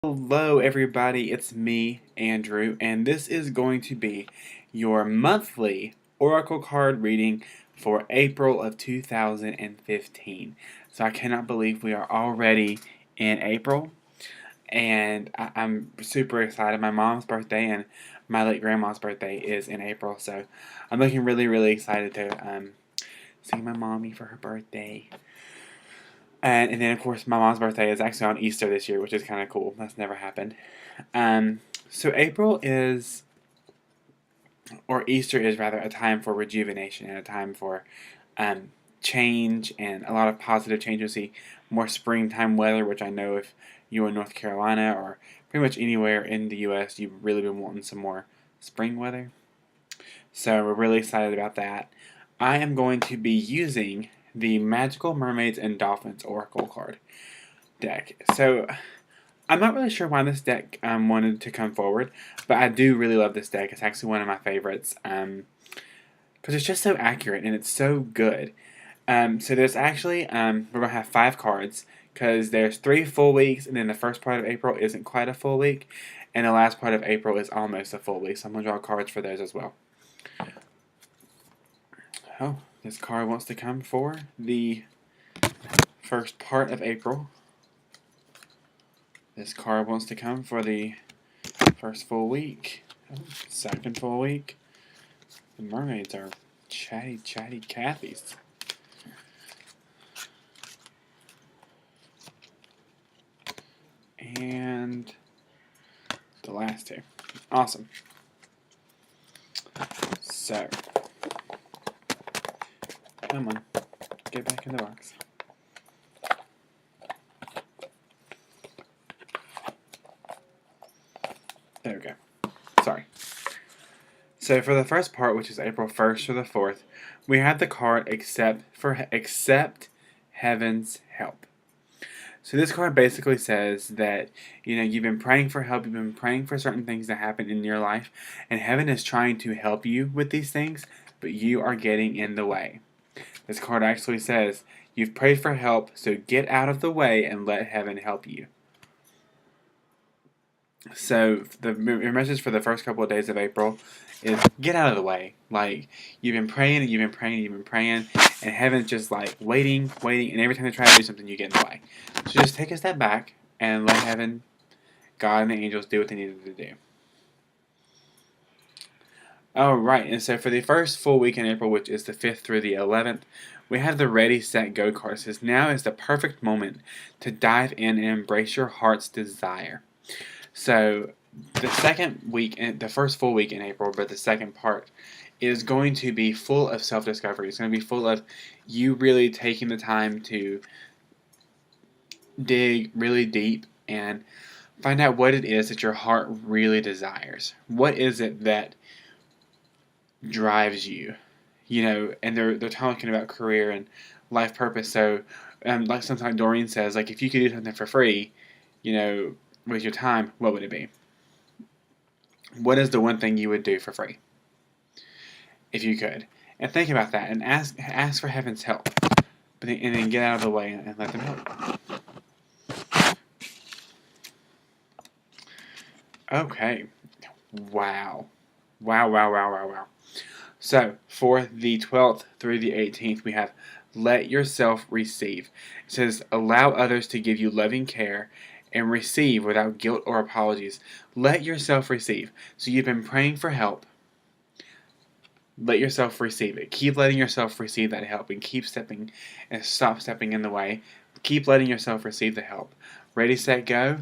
Hello, everybody. It's me, Andrew, and this is going to be your monthly Oracle card reading for April of 2015. So I cannot believe we are already in April, and I'm super excited. My mom's birthday and my late grandma's birthday is in April, so I'm looking really, really excited to see my mommy for her birthday. And then, of course, my mom's birthday is actually on Easter this year, which is kind of cool. That's never happened. So April is, or Easter is rather, a time for rejuvenation and a time for change and a lot of positive change. You'll see more springtime weather, which I know if you're in North Carolina or pretty much anywhere in the U.S., you've really been wanting some more spring weather. So we're really excited about that. I am going to be using the Magical Mermaids and Dolphins Oracle card deck. So I'm not really sure why this deck wanted to come forward, but I do really love this deck. It's actually one of my favorites because it's just so accurate and it's so good. So there's actually, we're going to have 5 cards because there's 3 full weeks, and then the first part of April isn't quite a full week, and the last part of April is almost a full week. So I'm going to draw cards for those as well. Oh, this card wants to come for the first part of April. This card wants to come for the first full week. Oh, second full week. The mermaids are chatty Cathys. And the last 2. Awesome. So, come on. Get back in the box. There we go. Sorry. So for the first part, which is April 1st through the 4th, we have the card Accept Heaven's Help. So this card basically says that, you've been praying for help, you've been praying for certain things to happen in your life, and heaven is trying to help you with these things, but you are getting in the way. This card actually says, you've prayed for help, so get out of the way and let heaven help you. So your message for the first couple of days of April is get out of the way. Like, you've been praying and you've been praying and you've been praying, and heaven's just like waiting, and every time they try to do something, you get in the way. So just take a step back and let heaven, God, and the angels do what they needed to do. Alright, and so for the first full week in April, which is the 5th through the 11th, we have the Ready, Set, Go card. It says, now is the perfect moment to dive in and embrace your heart's desire. So the first full week in April, but the second part is going to be full of self-discovery. It's going to be full of you really taking the time to dig really deep and find out what it is that your heart really desires. What is it that drives you? And they're talking about career and life purpose. So, like sometimes Doreen says, like, if you could do something for free, with your time, what would it be? What is the one thing you would do for free if you could? And think about that and ask for heaven's help, and then get out of the way and let them help. Okay. Wow. So for the 12th through the 18th, we have let yourself receive. It says allow others to give you loving care and receive without guilt or apologies. Let yourself receive. So you've been praying for help. Let yourself receive it. Keep letting yourself receive that help and keep stepping and stop stepping in the way. Keep letting yourself receive the help. Ready, set, go.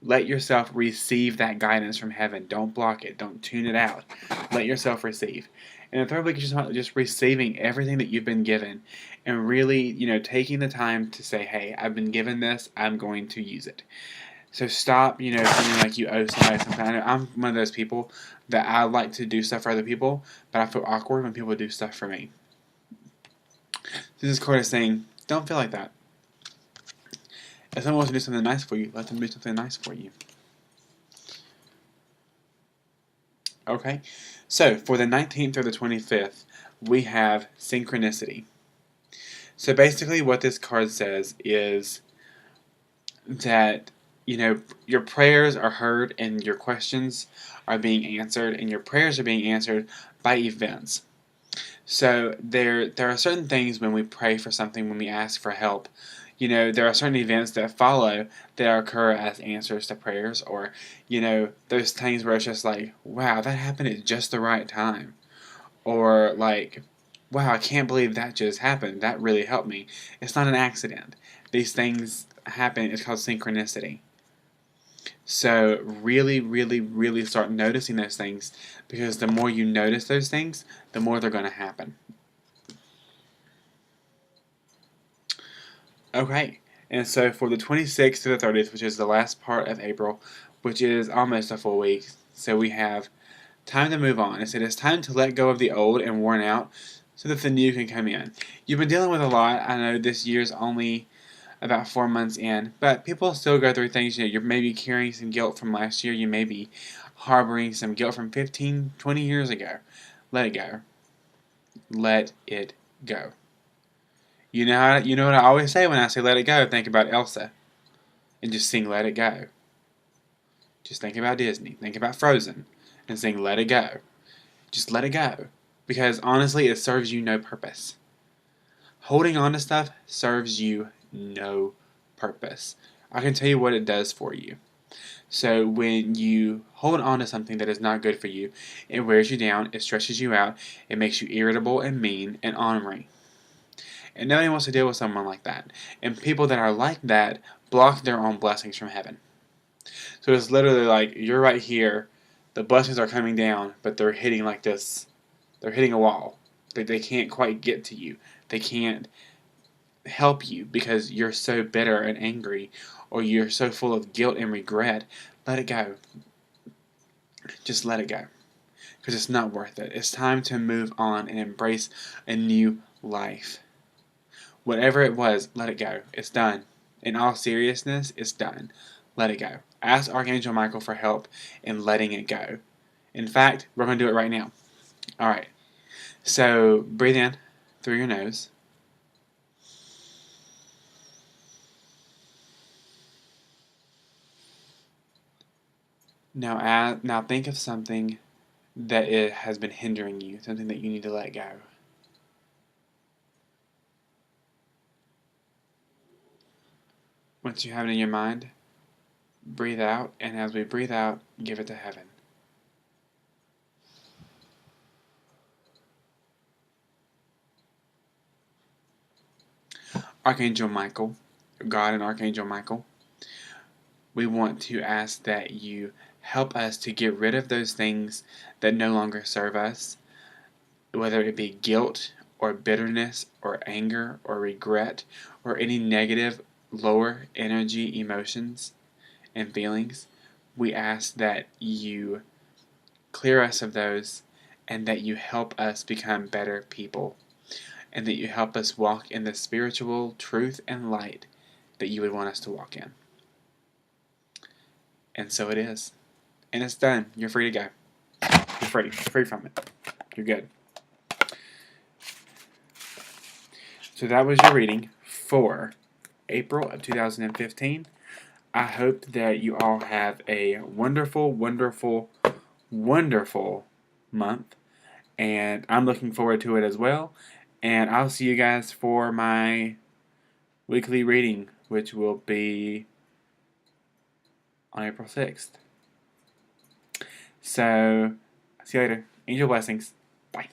Let yourself receive that guidance from heaven. Don't block it. Don't tune it out. Let yourself receive. And the third week is just receiving everything that you've been given and really, taking the time to say, hey, I've been given this. I'm going to use it. So stop, feeling like you owe somebody something. I know I'm one of those people that I like to do stuff for other people, but I feel awkward when people do stuff for me. This card is saying, don't feel like that. If someone wants to do something nice for you, let them do something nice for you. Okay, so for the 19th or the 25th, we have synchronicity. So basically what this card says is that your prayers are heard and your questions are being answered, and your prayers are being answered by events. So there are certain things when we pray for something, when we ask for help. There are certain events that follow that occur as answers to prayers, or those things where it's just like, wow, that happened at just the right time, or like, wow, I can't believe that just happened. That really helped me. It's not an accident. These things happen. It's called synchronicity. So really, really, really start noticing those things, because the more you notice those things, the more they're going to happen. Okay, and so for the 26th to the 30th, which is the last part of April, which is almost a full week, so we have time to move on. It said it's time to let go of the old and worn out so that the new can come in. You've been dealing with a lot. I know this year's only about 4 months in, but people still go through things. You're maybe carrying some guilt from last year. You may be harboring some guilt from 15, 20 years ago. Let it go. Let it go. You know what I always say when I say let it go? Think about Elsa and just sing Let It Go. Just think about Disney. Think about Frozen and sing Let It Go. Just let it go. Because honestly, it serves you no purpose. Holding on to stuff serves you no purpose. I can tell you what it does for you. So when you hold on to something that is not good for you, it wears you down, it stresses you out, it makes you irritable and mean and ornery. And nobody wants to deal with someone like that. And people that are like that block their own blessings from heaven. So it's literally like you're right here, the blessings are coming down, but they're hitting like this. They're hitting a wall. They can't quite get to you. They can't help you because you're so bitter and angry, or you're so full of guilt and regret. Let it go. Just let it go. Because it's not worth it. It's time to move on and embrace a new life. Whatever it was, let it go. It's done. In all seriousness, it's done. Let it go. Ask Archangel Michael for help in letting it go. In fact, we're going to do it right now. Alright. So, breathe in through your nose. Now think of something that it has been hindering you, something that you need to let go. Once you have it in your mind, breathe out, and as we breathe out, give it to heaven. Archangel Michael, God and Archangel Michael, we want to ask that you help us to get rid of those things that no longer serve us, whether it be guilt or bitterness or anger or regret or any negative lower energy emotions and feelings. We ask that you clear us of those, and that you help us become better people, and that you help us walk in the spiritual truth and light that you would want us to walk in. And so it is. And it's done. You're free to go. You're free. You're free from it. You're good. So that was your reading for April of 2015. I hope that you all have a wonderful, wonderful, wonderful month. And I'm looking forward to it as well. And I'll see you guys for my weekly reading, which will be on April 6th. So, see you later. Angel blessings. Bye.